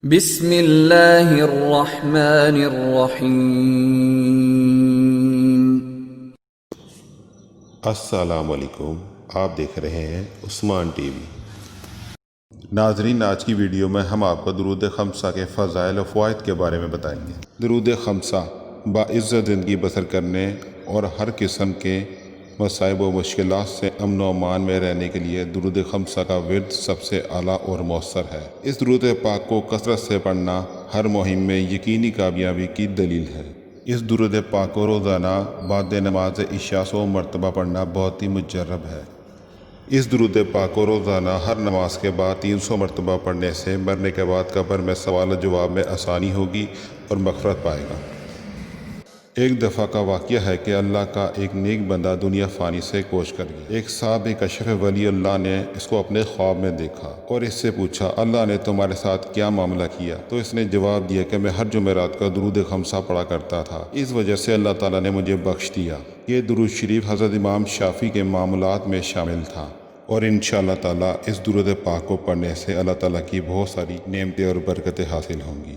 بسم اللہ الرحمن الرحیم۔ السلام علیکم، آپ دیکھ رہے ہیں عثمان ٹی وی۔ ناظرین، آج کی ویڈیو میں ہم آپ کو درود خمسہ کے فضائل و فوائد کے بارے میں بتائیں گے۔ درود خمسہ باعزت زندگی بسر کرنے اور ہر قسم کے مصائب و مشکلات سے امن و امان میں رہنے کے لیے درود خمسہ کا ورد سب سے اعلیٰ اور مؤثر ہے۔ اس درود پاک کو کثرت سے پڑھنا ہر مہم میں یقینی کامیابی کی دلیل ہے۔ اس درود پاک کو روزانہ بعد نماز عشاء 100 مرتبہ پڑھنا بہت ہی مجرب ہے۔ اس درود پاک کو روزانہ ہر نماز کے بعد 300 مرتبہ پڑھنے سے مرنے کے بعد قبر میں سوال و جواب میں آسانی ہوگی اور مغفرت پائے گا۔ ایک دفعہ کا واقعہ ہے کہ اللہ کا ایک نیک بندہ دنیا فانی سے کوچ کر گیا۔ ایک صاحب کشف ولی اللہ نے اس کو اپنے خواب میں دیکھا اور اس سے پوچھا، اللہ نے تمہارے ساتھ کیا معاملہ کیا؟ تو اس نے جواب دیا کہ میں ہر جمعرات کا درود خمسہ پڑھا کرتا تھا، اس وجہ سے اللہ تعالیٰ نے مجھے بخش دیا۔ یہ درود شریف حضرت امام شافعی کے معاملات میں شامل تھا، اور انشاءاللہ تعالیٰ اس درود پاک کو پڑھنے سے اللہ تعالیٰ کی بہت ساری نعمتیں اور برکتیں حاصل ہوں گی۔